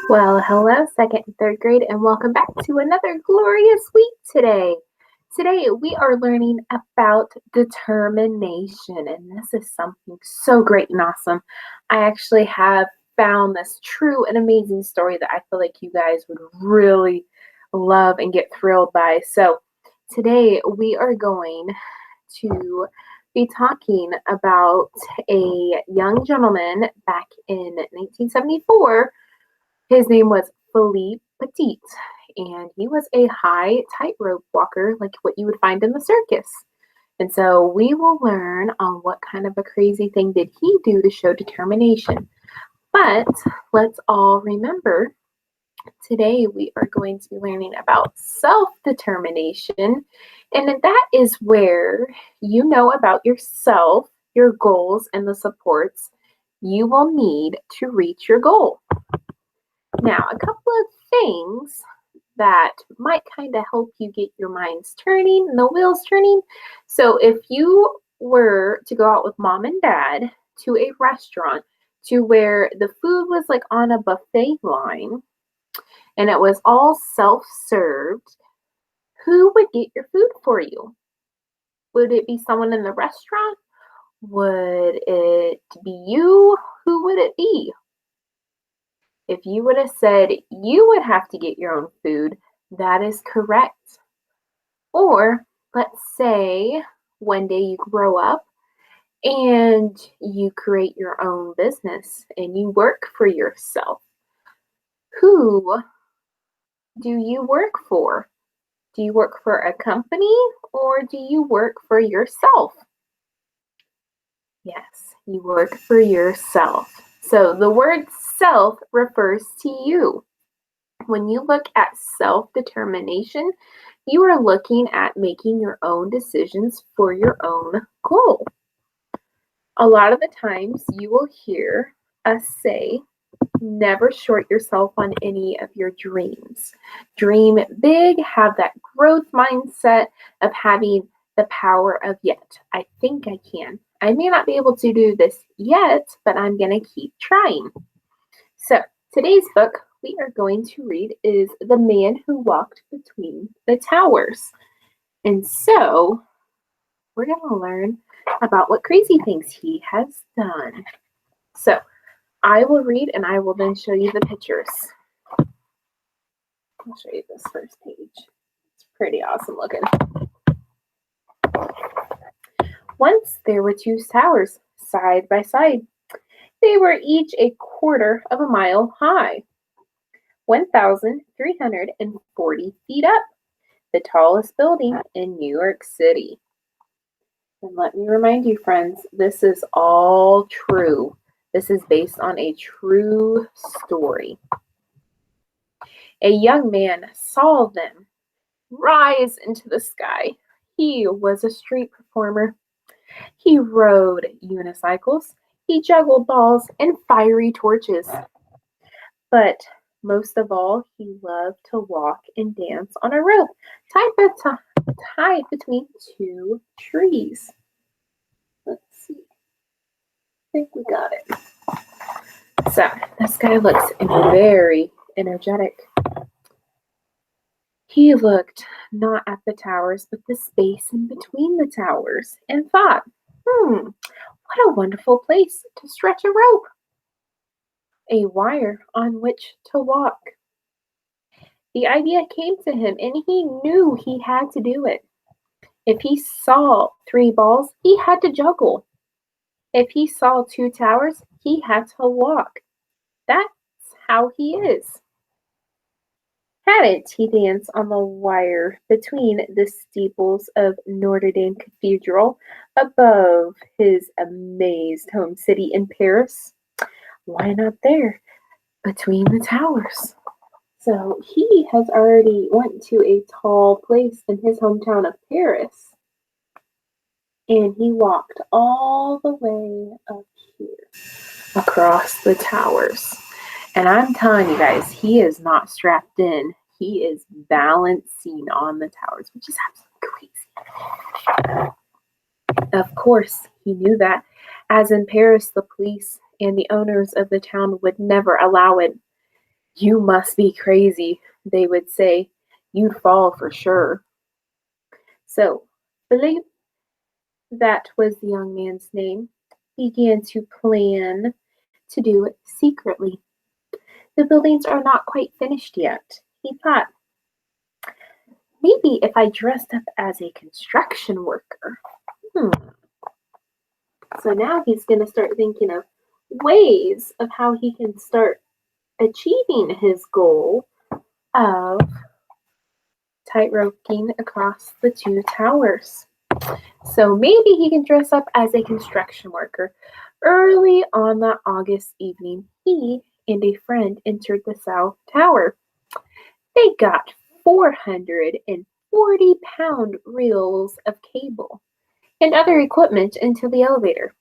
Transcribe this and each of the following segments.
Well, hello, second and third grade, and welcome back to another glorious week today. Today, we are learning about determination, and this is something so great and awesome. I actually have found this true and amazing story that I feel like you guys would really love and get thrilled by. So, today, we are going to be talking about a young gentleman back in 1974. His name was Philippe Petit, and he was a high tightrope walker, like what you would find in the circus. And so we will learn on what kind of a crazy thing did he do to show determination. But let's all remember today we are going to be learning about self-determination. And that is where you know about yourself, your goals, and the supports you will need to reach your goal. Now, a couple of things that might kind of help you get your minds turning and the wheels turning. So, if you were to go out with mom and dad to a restaurant to where the food was like on a buffet line and it was all self served, who would get your food for you? Would it be someone in the restaurant? Would it be you? Who would it be? If you would have said you would have to get your own food, that is correct. Or let's say one day you grow up and you create your own business and you work for yourself. Who do you work for? Do you work for a company or do you work for yourself? Yes, you work for yourself. So the word self refers to you. When you look at self-determination, you are looking at making your own decisions for your own goal. A lot of the times you will hear us say, never short yourself on any of your dreams. Dream big, have that growth mindset of having the power of yet. I think I can. I may not be able to do this yet, but I'm going to keep trying. So, today's book we are going to read is The Man Who Walked Between the Towers. And so, we're going to learn about what crazy things he has done. So, I will read and I will then show you the pictures. I'll show you this first page. It's pretty awesome looking. Once there were two towers side by side. They were each a quarter of a mile high, 1,340 feet up, the tallest building in New York City. And let me remind you, friends, this is all true. This is based on a true story. A young man saw them rise into the sky. He was a street performer. He rode unicycles. He juggled balls and fiery torches. But most of all, he loved to walk and dance on a rope tied between two trees. Let's see. I think we got it. So, this guy looks very energetic. He looked not at the towers, but the space in between the towers and thought, what a wonderful place to stretch a rope. A wire on which to walk. The idea came to him and he knew he had to do it. If he saw 3 balls, he had to juggle. If he saw 2 towers, he had to walk. That's how he is. Hadn't he danced on the wire between the steeples of Notre Dame Cathedral above his amazed home city in Paris? Why not there, between the towers? So he has already went to a tall place in his hometown of Paris. And he walked all the way up here across the towers. And I'm telling you guys, he is not strapped in. He is balancing on the towers, which is absolutely crazy. Of course, he knew that, as in Paris, the police and the owners of the town would never allow it. "You must be crazy," they would say. "You'd fall for sure." So Philippe, that was the young man's name, began to plan to do it secretly. "The buildings are not quite finished yet," he thought. "Maybe if I dressed up as a construction worker." Hmm. So now he's going to start thinking of ways of how he can start achieving his goal of tightroping across the two towers. So maybe he can dress up as a construction worker. Early on that August evening, he and a friend entered the South Tower. They got 440-pound reels of cable and other equipment into the elevator,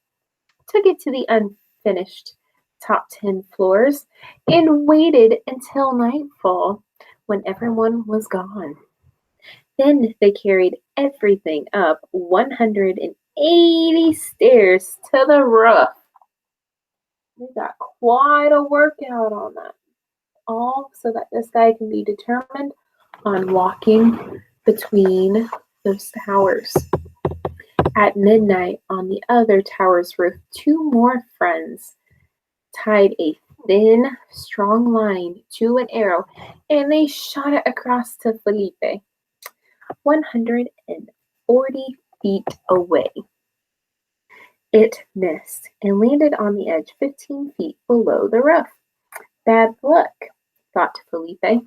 took it to the unfinished top 10 floors, and waited until nightfall when everyone was gone. Then they carried everything up 180 stairs to the roof. They got quite a workout on that, all so that this guy can be determined on walking between those towers. At midnight, on the other tower's roof, two more friends tied a thin, strong line to an arrow, and they shot it across to Felipe, 140 feet away. It missed and landed on the edge 15 feet below the roof. Bad luck, thought Felipe.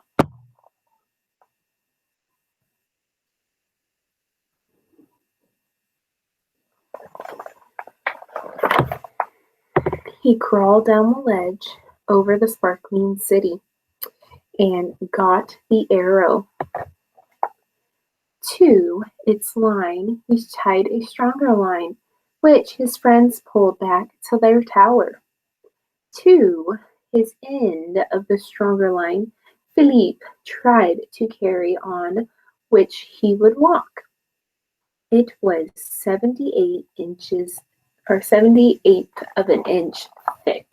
He crawled down the ledge over the sparkling city and got the arrow. To its line, he tied a stronger line, which his friends pulled back to their tower. To his end of the stronger line, Philippe tried to carry on, which he would walk. It was 78 inches, or 78th of an inch thick.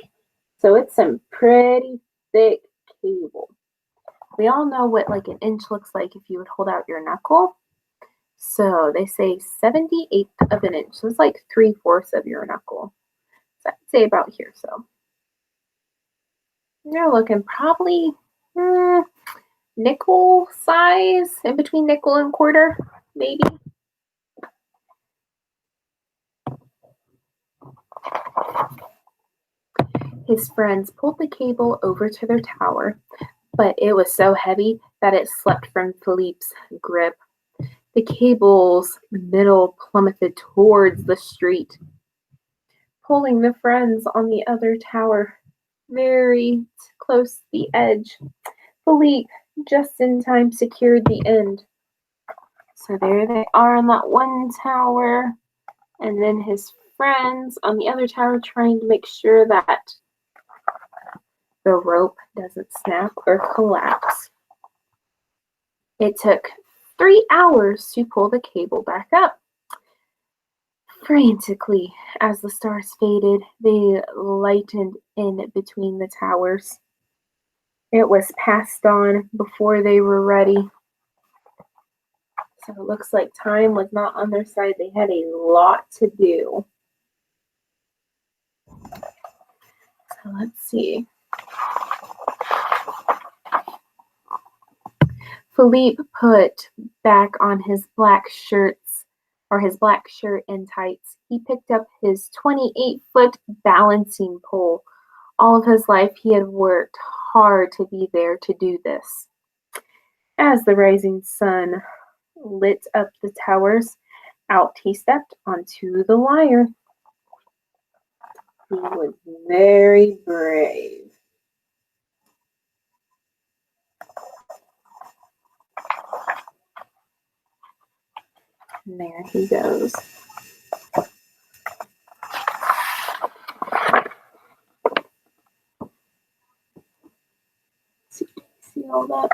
So it's some pretty thick cable. We all know what like an inch looks like if you would hold out your knuckle. So they say 78th of an inch. So it's like 3/4 of your knuckle. So I'd say about here. So you're looking probably nickel size, in between nickel and quarter, maybe. His friends pulled the cable over to their tower, but it was so heavy that it slipped from Philippe's grip. The cable's middle plummeted towards the street, pulling the friends on the other tower very close to the edge. Philippe, just in time, secured the end. So there they are on that one tower, and then his friends on the other tower trying to make sure that the rope doesn't snap or collapse. It took 3 hours to pull the cable back up. Frantically, as the stars faded, they lightened in between the towers. It was past dawn before they were ready. So it looks like time was not on their side. They had a lot to do. So let's see. Philippe put back on his black shirt and tights. He picked up his 28-foot balancing pole. All of his life he had worked hard to be there to do this. As the rising sun lit up the towers, out he stepped onto the wire. He was very brave. And there he goes. See all that?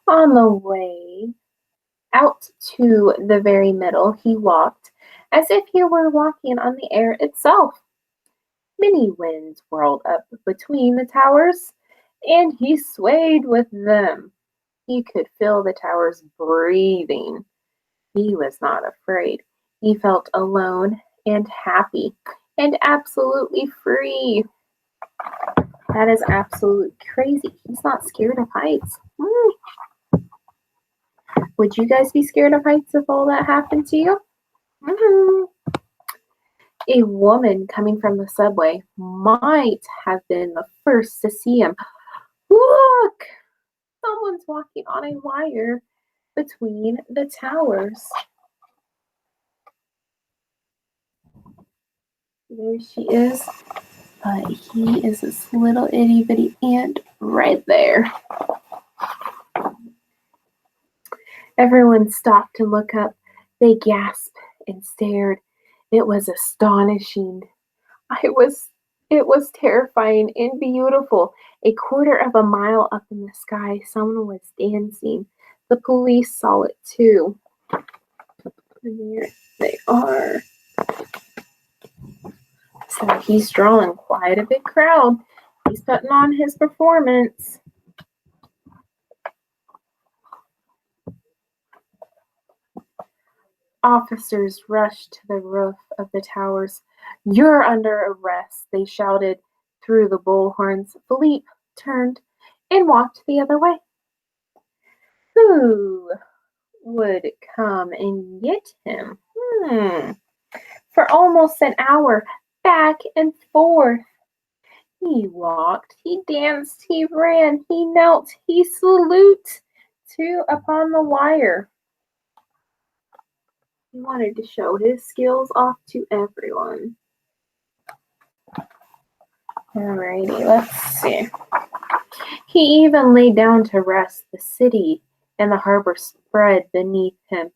On the way out to the very middle, he walked as if he were walking on the air itself. Many winds whirled up between the towers, and he swayed with them. He could feel the towers breathing. He was not afraid. He felt alone and happy and absolutely free. That is absolutely crazy. He's not scared of heights. Would you guys be scared of heights if all that happened to you? A woman coming from the subway might have been the first to see him. Look! Someone's walking on a wire between the towers. There she is. But he is this little itty bitty ant right there. Everyone stopped to look up. They gasped and stared. It was astonishing. It was terrifying and beautiful. A quarter of a mile up in the sky, someone was dancing. The police saw it too. And there they are. So he's drawing quite a big crowd. He's putting on his performance. Officers rushed to the roof of the towers. "You're under arrest," they shouted through the bullhorns. Philippe turned and walked the other way. Who would come and get him? For almost an hour, back and forth. He walked, he danced, he ran, he knelt, he saluted upon the wire. He wanted to show his skills off to everyone. Alrighty, let's see. He even lay down to rest. The city and the harbor spread beneath him.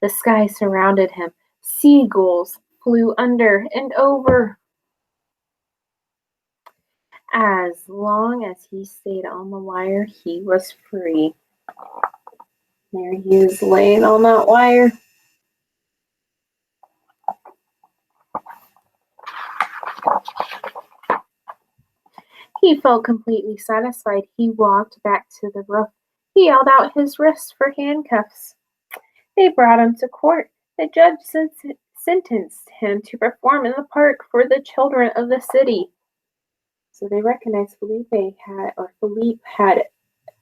The sky surrounded him. Seagulls flew under and over. As long as he stayed on the wire, he was free. There he is laying on that wire. He felt completely satisfied. He walked back to the roof. He held out his wrists for handcuffs. They brought him to court. The judge sentenced him to perform in the park for the children of the city. So they recognized Philippe had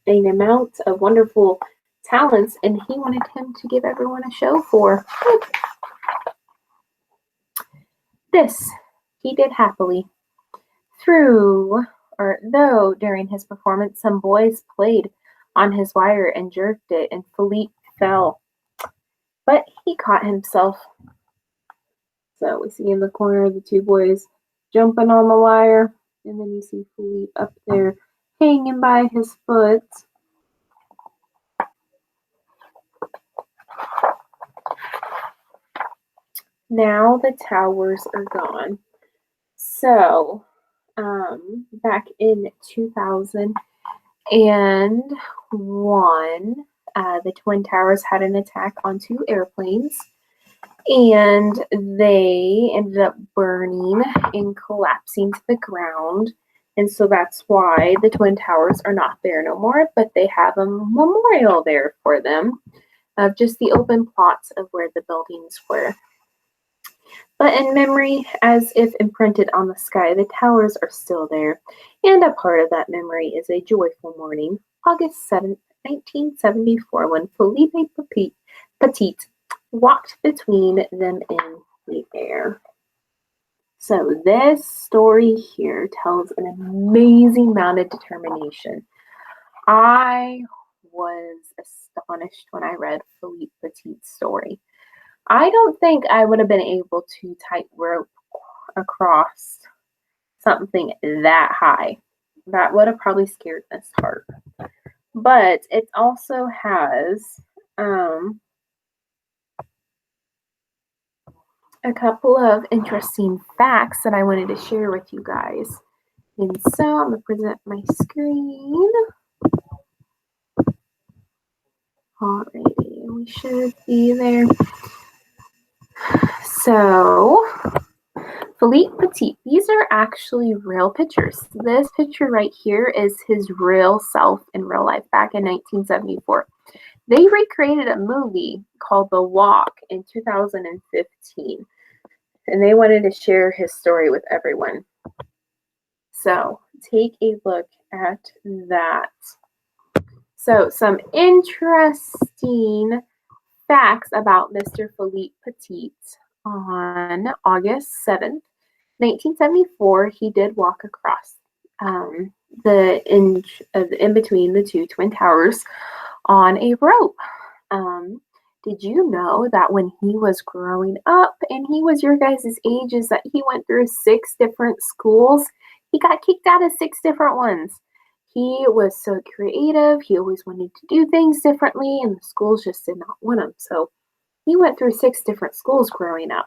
an amount of wonderful talents, and he wanted him to give everyone a show for. This he did happily. Though during his performance some boys played on his wire and jerked it, and Philippe fell. But he caught himself. So we see in the corner the two boys jumping on the wire, and then you see Philippe up there hanging by his foot. Now the towers are gone. So, back in 2001, the Twin Towers had an attack on two airplanes, and they ended up burning and collapsing to the ground. And so that's why the Twin Towers are not there no more, but they have a memorial there for them of just the open plots of where the buildings were. But in memory, as if imprinted on the sky, the towers are still there, and a part of that memory is a joyful morning, August 7th, 1974, when Philippe Petit walked between them in the air. So this story here tells an amazing amount of determination. I was astonished when I read Philippe Petit's story. I don't think I would have been able to tightrope across something that high. That would have probably scared Miss Hart. But it also has a couple of interesting facts that I wanted to share with you guys. And so I'm going to present my screen. Alrighty, we should be there. So, Philippe Petit, these are actually real pictures. This picture right here is his real self in real life back in 1974. They recreated a movie called The Walk in 2015, and they wanted to share his story with everyone. So take a look at that. So some interesting facts about Mr. Philippe Petit. On August 7th, 1974, he did walk across the in between the two twin towers on a rope. Did you know that when he was growing up and he was your guys' ages that he went through 6 different schools? He got kicked out of 6 different ones. He was so creative. He always wanted to do things differently, and the schools just did not want him. So he went through 6 different schools growing up.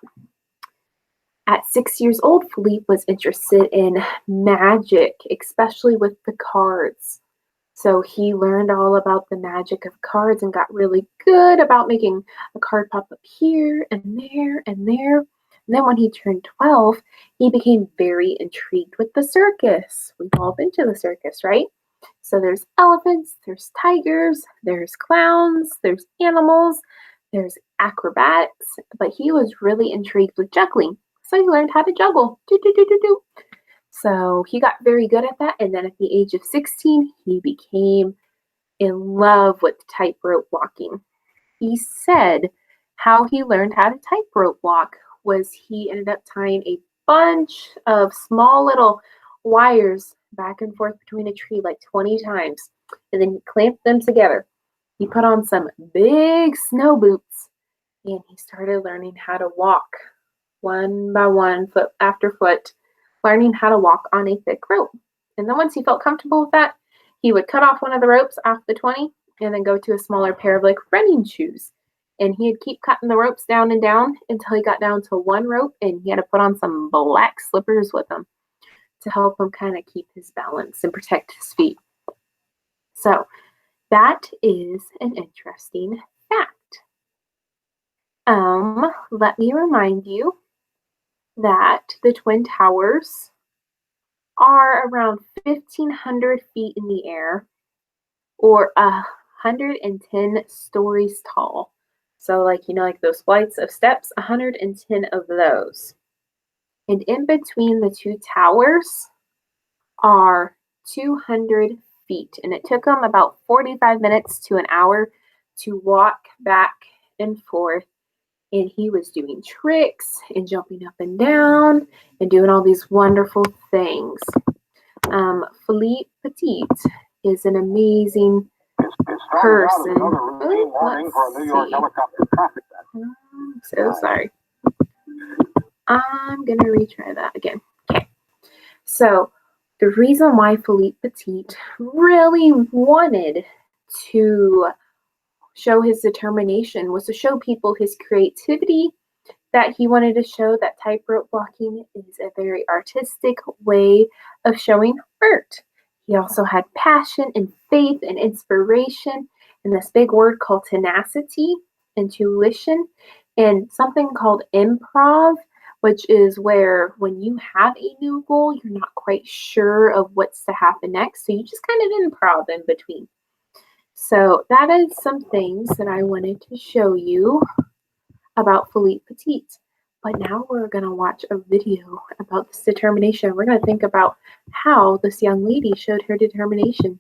At 6 years old, Philippe was interested in magic, especially with the cards. So he learned all about the magic of cards and got really good about making a card pop up here and there and there. And then when he turned 12, he became very intrigued with the circus. We've all been to the circus, right? So there's elephants, there's tigers, there's clowns, there's animals, there's acrobats, but he was really intrigued with juggling. So he learned how to juggle. Do, do, do, do, do. So he got very good at that. And then at the age of 16, he became in love with tightrope walking. He said how he learned how to tightrope walk was he ended up tying a bunch of small little wires back and forth between a tree like 20 times. And then he clamped them together. He put on some big snow boots and he started learning how to walk one by one, foot after foot, learning how to walk on a thick rope. And then once he felt comfortable with that, he would cut off one of the ropes off the 20 and then go to a smaller pair of like running shoes. And he'd keep cutting the ropes down and down until he got down to one rope, and he had to put on some black slippers with him to help him kind of keep his balance and protect his feet. So that is an interesting fact. Let me remind you that the Twin Towers are around 1,500 feet in the air or 110 stories tall. So like, like those flights of steps, 110 of those. And in between the two towers are 200 feet. And it took them about 45 minutes to an hour to walk back and forth. And he was doing tricks and jumping up and down and doing all these wonderful things. Philippe Petit is an amazing person. I'm so sorry. I'm going to retry that again. Okay. So the reason why Philippe Petit really wanted to show his determination was to show people his creativity, that he wanted to show that tightrope walking is a very artistic way of showing art. He also had passion and faith and inspiration and this big word called tenacity, intuition, and something called improv, which is where when you have a new goal, you're not quite sure of what's to happen next. So you just kind of improv in between. So that is some things that I wanted to show you about Philippe Petit. But now we're going to watch a video about this determination. We're going to think about how this young lady showed her determination.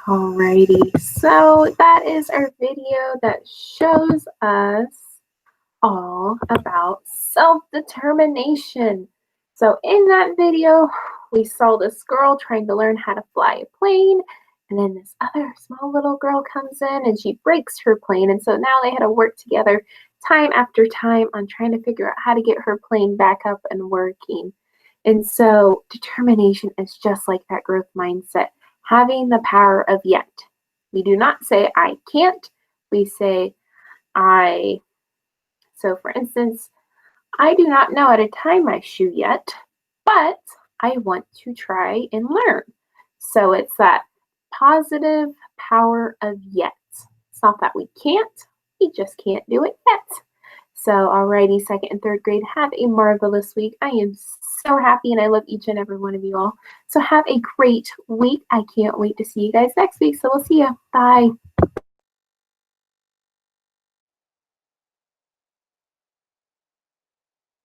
Alrighty, so that is our video that shows us all about self-determination. So in that video, we saw this girl trying to learn how to fly a plane, and then this other small little girl comes in and she breaks her plane. And so now they had to work together time after time on trying to figure out how to get her plane back up and working. And so determination is just like that growth mindset, having the power of yet. We do not say I can't, we say I. So for instance, I do not know how to tie my shoe yet, but I want to try and learn. So it's that positive power of yet. It's not that we can't, we just can't do it yet. So alrighty, second and third grade, have a marvelous week. I am so happy and I love each and every one of you all. So have a great week. I can't wait to see you guys next week. So we'll see you. Bye.